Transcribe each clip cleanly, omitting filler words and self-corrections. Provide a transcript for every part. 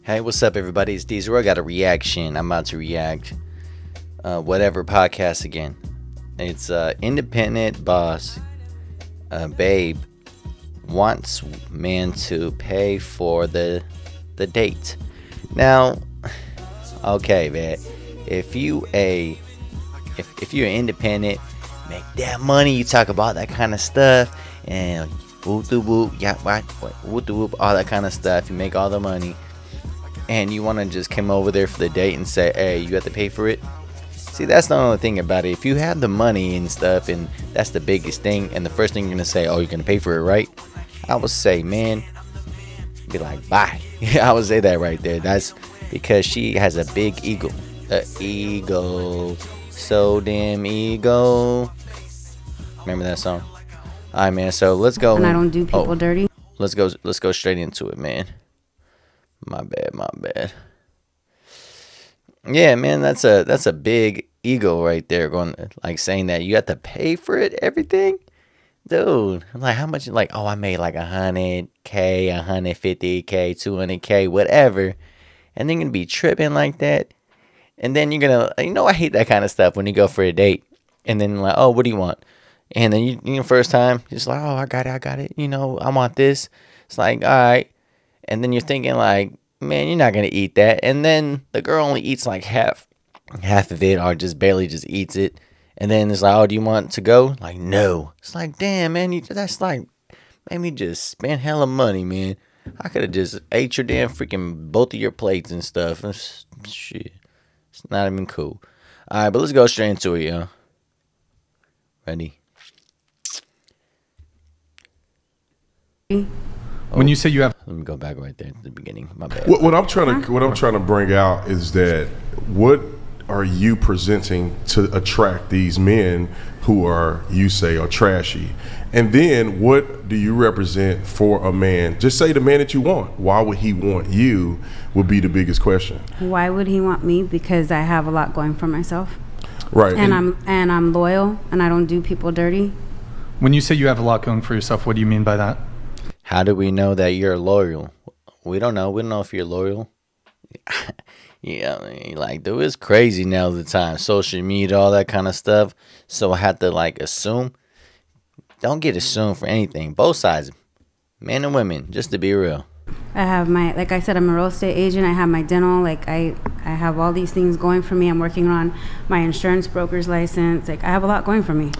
Hey, what's up, everybody? It's Diesel. I got a reaction. I'm about to react. Whatever podcast again. It's independent boss, babe, wants man to pay for the date. Now, okay, man. If you're independent, make that money. You talk about that kind of stuff, and whoop the whoop, yeah, whoop the whoop, all that kind of stuff. You make all the money. And you want to just come over there for the date and say, hey, you have to pay for it. See, that's the only thing about it. If you have the money and stuff, and that's the biggest thing, and the first thing you're going to say, oh, you're going to pay for it, right? I would say, man, be like, bye. I would say that right there. That's because she has a big ego. Ego. So damn ego. Remember that song? All right, man. So let's go. And I don't do people dirty. Let's go straight into it, man. My bad. Yeah, man, that's a big ego right there, going like saying that you have to pay for it, everything. Dude, like how much? Like, oh, I made like 100K, 150K, 200K, whatever, and then you're gonna be tripping like that, and then you're gonna, I hate that kind of stuff when you go for a date, and then like, oh, what do you want? And then you first time, you're just like, oh, I got it, I want this. It's like, all right. And then you're thinking like, man, you're not going to eat that. And then the girl only eats like half of it, or just barely just eats it. And then it's like, oh, do you want to go? Like, no. It's like, damn, man, that's like, made me just spend hella money, man. I could have just ate your damn freaking both of your plates and stuff. Shit. It's not even cool. All right, but let's go straight into it, yo. Ready? When you say you have, let me go back right there at the beginning. My bad. What I'm trying to bring out is that what are you presenting to attract these men who are, you say, are trashy, and then what do you represent for a man? Just say the man that you want. Why would he want you? Would be the biggest question. Why would he want me? Because I have a lot going for myself. Right. And I'm loyal, and I don't do people dirty. when you say you have a lot going for yourself, what do you mean by that? How do we know that you're loyal? We don't know. We don't know if you're loyal. Yeah, I mean, like, dude, it's crazy now the time. Social media, all that kind of stuff. So I have to, like, assume. Don't get assumed for anything. Both sides. Men and women, just to be real. I have my, like I said, I'm a real estate agent. I have my dental. Like, I have all these things going for me. I'm working on my insurance broker's license. Like, I have a lot going for me.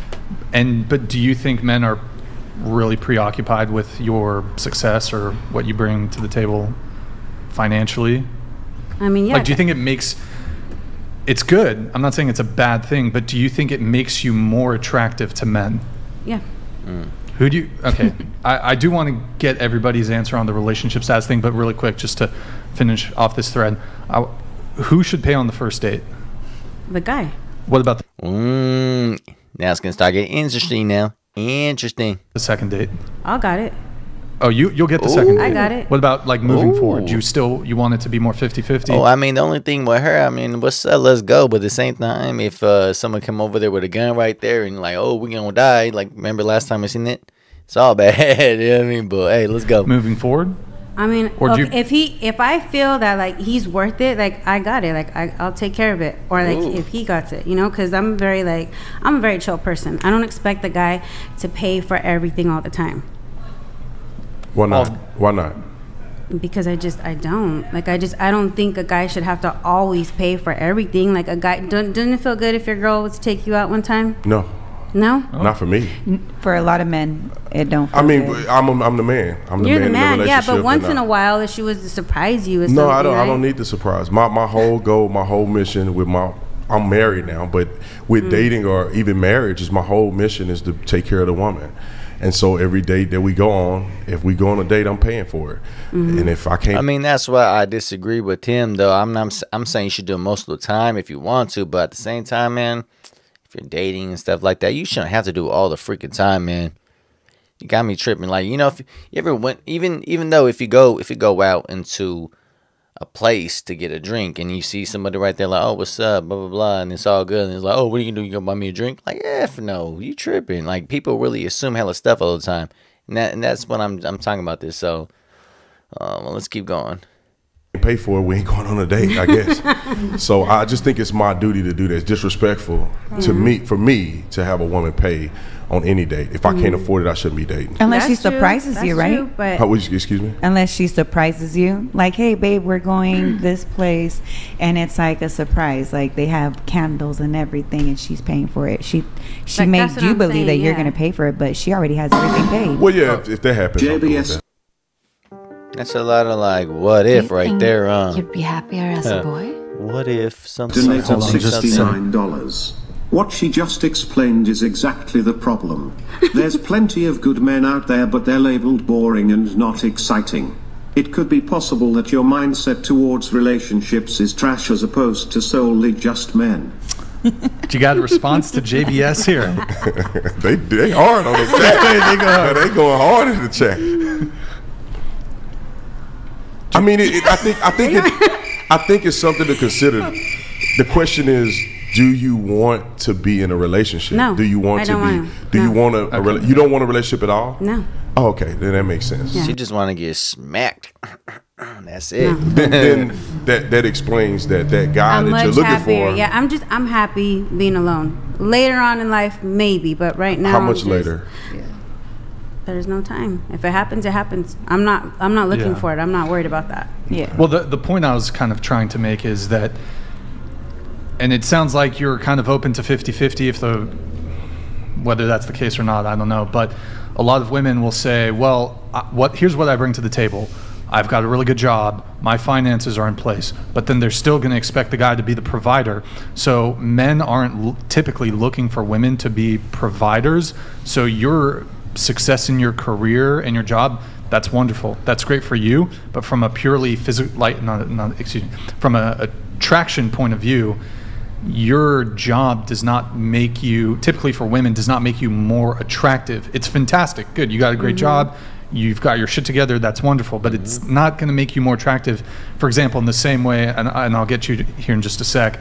But do you think men are really preoccupied with your success or what you bring to the table financially? I mean, yeah. Like, do you think it's good? I'm not saying it's a bad thing, but do you think it makes you more attractive to men? Yeah. Who do you, okay, I do want to get everybody's answer on the relationship status thing, but really quick, just to finish off this thread, who should pay on the first date? The guy. What about Now it's going to start getting interesting now. Interesting. the second date? I got it. Oh, you'll get the second date. I got it. What about, like, moving forward? You want it to be more 50-50? Oh, I mean, the only thing with her, I mean, what's up? Let's go. But at the same time, if someone come over there with a gun right there and like, oh, we're going to die. Like, remember last time I seen it? It's all bad. You know what I mean? But, hey, let's go. Moving forward? I mean, Or do if I feel that, like, he's worth it, like, I got it. Like, I'll take care of it. Or, like, if he got it, because I'm a very chill person. I don't expect the guy to pay for everything all the time. Why not? Why not? Because I don't. Like, I don't think a guy should have to always pay for everything. Like, a guy, doesn't it feel good if your girl was to take you out one time? No. No? Not for me. For a lot of men, it don't feel I mean, good. I'm the man. You're the in man, the yeah. relationship. But once in a while, if she was to surprise you or something, No, I don't. right? I don't need the surprise. My whole goal, my whole mission with I'm married now, but with dating or even marriage, is my whole mission is to take care of the woman. And so every date that we go on, if we go on a date, I'm paying for it. And if I can't, I mean, that's why I disagree with him, though. I'm saying you should do it most of the time if you want to, but at the same time, man, if you're dating and stuff like that, you shouldn't have to do it all the freaking time, man. You got me tripping. Like, if you ever went, even though if you go out into a place to get a drink and you see somebody right there like, oh, what's up, blah blah blah, and it's all good, and it's like, oh, what are you gonna do? You gonna buy me a drink? Like, F no, you tripping. Like, people really assume hella stuff all the time, and that's what I'm talking about this. So well, let's keep going. pay for it, we ain't going on a date, I guess. So I just think it's my duty to do that. It's disrespectful to me, for me, to have a woman pay on any date. If I can't afford it, I shouldn't be dating. Unless That's she surprises true. you, That's right? true, but How would you, excuse me? Unless she surprises you, like, hey babe, we're going this place, and it's like a surprise, like they have candles and everything, and she's paying for it. She Like, made that's what you I'm believe saying, that you're yeah. going to pay for it, but she already has everything paid. Well, yeah, if that happens, I'm cool with JBS that. That's a lot of like, what if right there, You'd be happier as a boy? What if some donated Hold on, just a second. $69. What she just explained is exactly the problem. There's plenty of good men out there, but they're labeled boring and not exciting. It could be possible that your mindset towards relationships is trash as opposed to solely just men. You got a response to JBS here. They hard on the chat. They going hard in the chat. I mean, I think it's something to consider. The question is, do you want to be in a relationship? No, Do you want I to don't be? want. Do you No. want a? You don't want a relationship at all? no. Oh, okay, then that makes sense. Yeah. She just want to get smacked. That's it. Then that explains that guy I'm that much you're looking happier. for. Yeah, I'm happy being alone. Later on in life, maybe, but right now. How I'm much just- later? There's no time. If it happens, it happens. I'm not looking Yeah. for it. I'm not worried about that. Yeah. Well, the point I was kind of trying to make is that, and it sounds like you're kind of open to 50-50 whether that's the case or not, I don't know. But a lot of women will say, well, here's what I bring to the table. I've got a really good job. My finances are in place. But then they're still going to expect the guy to be the provider. So men aren't typically looking for women to be providers. So your success in your career and your job, that's wonderful. That's great for you. But from a purely from a attraction point of view, your job does not make you, typically for women, does not make you more attractive. It's fantastic. Good. You got a great job. You've got your shit together. That's wonderful. But it's not going to make you more attractive. For example, in the same way, and I'll get you here in just a sec,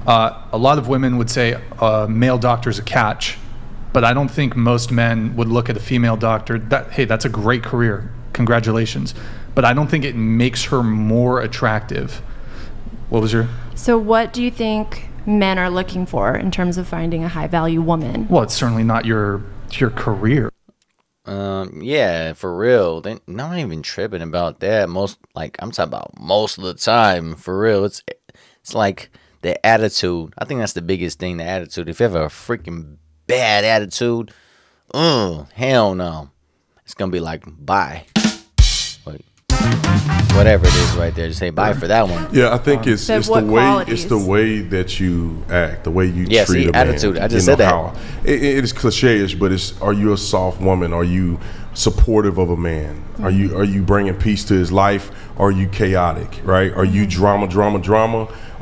a lot of women would say a male doctor is a catch. But I don't think most men would look at a female doctor, hey, that's a great career. Congratulations. But I don't think it makes her more attractive. What was your... So what do you think men are looking for in terms of finding a high-value woman? Well, it's certainly not your career. Yeah, for real. They're not even tripping about that. I'm talking about most of the time, for real. It's like the attitude. I think that's the biggest thing, the attitude. If you have a freaking bad attitude, hell no. It's gonna be like, bye. Wait. Whatever it is right there, just say bye for that one. Yeah, I think it's So the what way qualities? that you act, the way you Yeah, treat see, a man. attitude. I just You know said that. how- it is cliche-ish, but are you a soft woman? Are you supportive of a man? Are you bringing peace to his life? Are you chaotic? Right? Are you drama?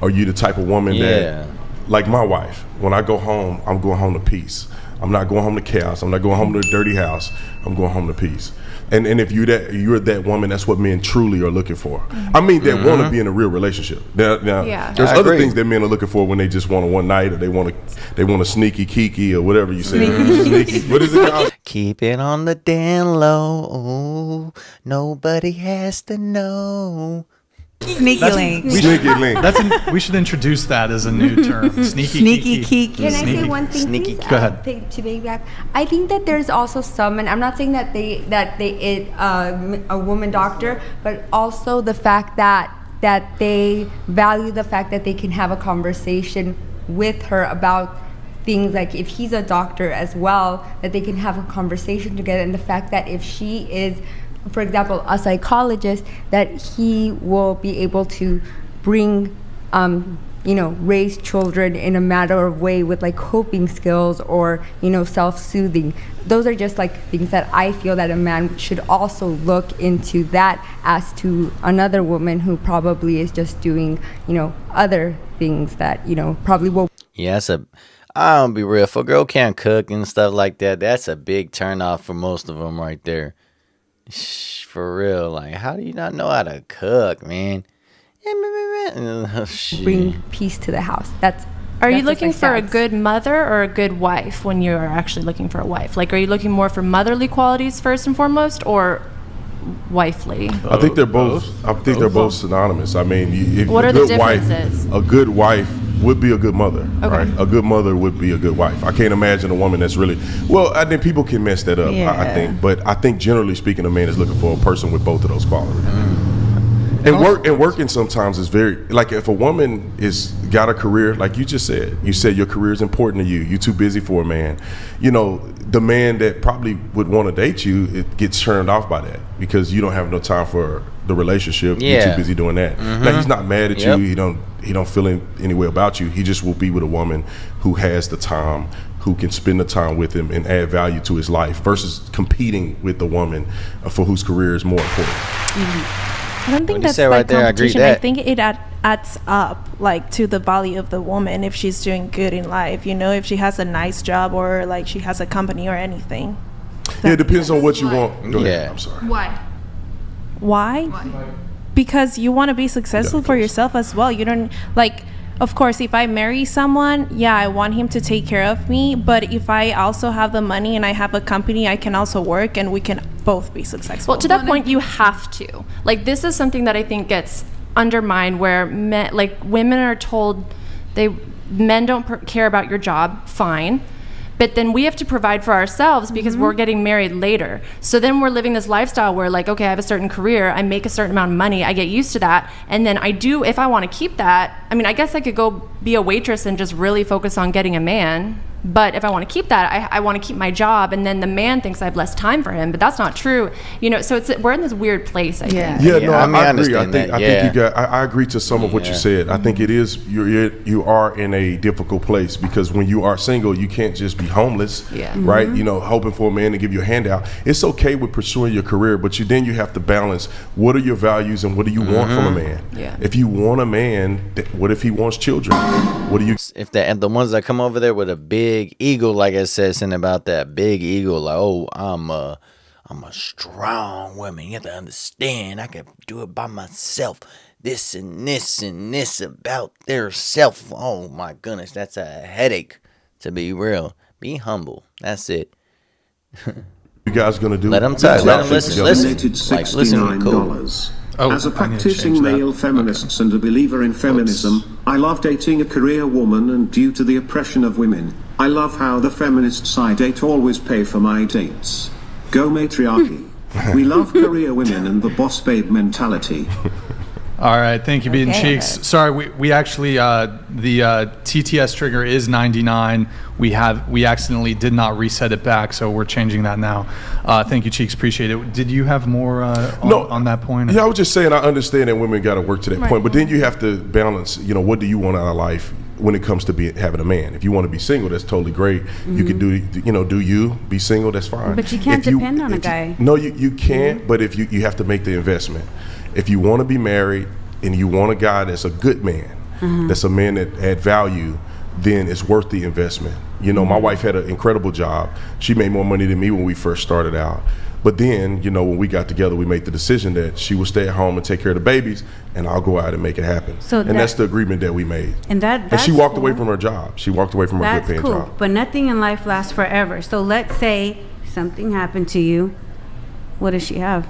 Are you the type of woman that, like my wife, when I go home, I'm going home to peace. I'm not going home to chaos. I'm not going home to a dirty house. I'm going home to peace. And if you're that woman, that's what men truly are looking for. I mean, that want to be in a real relationship. Now Yeah. there's I other agree. things that men are looking for when they just want a one night, or they want a sneaky kiki, or whatever you say. Sneaky. What is it called? Keep it on the down low. Nobody has to know. Sneaky link. Sneaky link. We should introduce that as a new term. Sneaky kiki. Can I say one thing, Sneaky. please? Go ahead. To piggyback, I think that there's also some, and I'm not saying that a woman doctor, but also the fact that they value the fact that they can have a conversation with her about things, like if he's a doctor as well, that they can have a conversation together, and the fact that if she is, for example, a psychologist, that he will be able to bring, raise children in a matter of way with like coping skills or, self-soothing. Those are just like things that I feel that a man should also look into, that as to another woman who probably is just doing, other things that, probably will. Yeah, I'll be real. If a girl can't cook and stuff like that, that's a big turn off for most of them right there. For real, like, how do you not know how to cook, man? Bring peace to the house. Are you that's looking just for my a stance. good mother or a good wife when you're actually looking for a wife? Like, are you looking more for motherly qualities first and foremost, or wifely? I think they're both. I think they're both synonymous. I mean, What are the differences? A good wife would be a good mother, right? A good mother would be a good wife. I can't imagine a woman that's really well. I think people can mess that up. I think, but I think generally speaking, a man is looking for a person with both of those qualities. And working sometimes is very, like, if a woman is got a career, like you just said, your career is important to you. You're too busy for a man. You know, the man that probably would want to date you, it gets turned off by that because you don't have no time for the relationship. You're too busy doing that. Now, he's not mad at you. He don't feel any way about you. He just will be with a woman who has the time, who can spend the time with him and add value to his life versus competing with the woman for whose career is more important. I don't think that's like competition. I think it adds up, like, to the value of the woman if she's doing good in life. You know, if she has a nice job or like she has a company or anything. Yeah, it depends on what you want. Go ahead. I'm sorry. Why? Because you want to be successful for yourself as well. You don't, like, of course, if I marry someone, yeah, I want him to take care of me. But if I also have the money and I have a company, I can also work and we can both be successful. Well, to that point, you have to. Like, this is something that I think gets undermined where men, like, women are told men don't care about your job, fine. But then we have to provide for ourselves because we're getting married later. So then we're living this lifestyle where, like, okay, I have a certain career, I make a certain amount of money, I get used to that, and then I do, if I want to keep that, I mean, I guess I could go be a waitress and just really focus on getting a man. But if I want to keep that, I want to keep my job, and then the man thinks I have less time for him, but that's not true. You know, so we're in this weird place, I think. Yeah, no, I agree. I think I agree to some of what you said. I think it is, you are in a difficult place because when you are single, you can't just be homeless, right? You know, hoping for a man to give you a handout. It's okay with pursuing your career, but then you have to balance what are your values and what do you want from a man. If you want a man, what if he wants children? What do you? If the ones that come over there with a big ego, like I said, something about that big ego, like, oh, I'm a strong woman. You have to understand, I can do it by myself. This and this and this about their self. Oh my goodness, that's a headache. To be real, be humble. That's it. You guys gonna do? Let them talk. Let them listen. Like, listen. Cool. As a practicing male feminist and a believer in feminism, I love dating a career woman, and due to the oppression of women, I love how the feminists I date always pay for my dates. Go matriarchy. We love career women and the boss babe mentality. All right, thank you, Beaten Cheeks. Sorry, we actually, the TTS trigger is 99. We accidentally did not reset it back, so we're changing that now. Thank you, Cheeks, appreciate it. Did you have more on that point? Yeah, I was just saying I understand that women got to work to that point, but then you have to balance, you know, what do you want out of life when it comes to having a man? If you want to be single, that's totally great. You can be single, that's fine. But you can't depend on a guy. No, you can't, but if you have to make the investment. If you want to be married and you want a guy that's a good man, that's a man that add value, then it's worth the investment. You know, my wife had an incredible job. She made more money than me when we first started out. But then, you know, when we got together, we made the decision that she would stay at home and take care of the babies, and I'll go out and make it happen. And that's the agreement that we made. And she walked away from her job. She walked away from her good paying job. But nothing in life lasts forever. So let's say something happened to you. What does she have?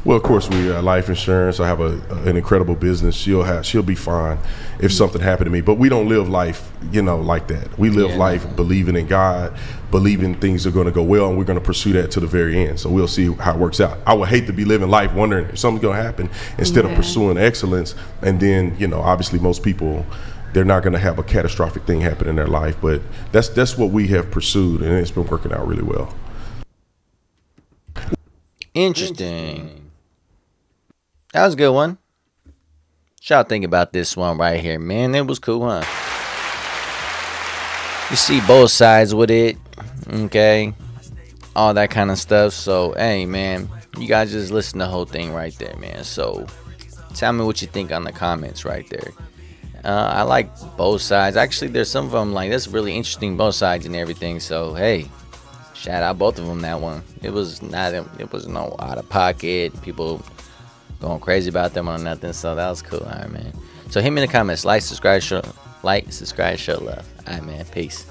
Well, of course, we life insurance. I have an incredible business. She'll be fine if something happened to me. But we don't live life, you know, like that. We live life believing in God, believing things are going to go well, and we're going to pursue that to the very end. So we'll see how it works out. I would hate to be living life wondering if something's going to happen instead of pursuing excellence. And then, you know, obviously most people, they're not going to have a catastrophic thing happen in their life. But that's what we have pursued, and it's been working out really well. Interesting. That was a good one. What y'all think about this one right here, man? It was cool, huh? You see both sides with it, okay? All that kind of stuff. So, hey, man, you guys just listen to the whole thing right there, man. So, tell me what you think on the comments right there. I like both sides. Actually, there's some of them, like, that's really interesting, both sides and everything. So, hey, shout out both of them, that one. It was no out of pocket. People going crazy about them or nothing, so that was cool. All right, man. So hit me in the comments, like, subscribe, show love. All right, man. Peace.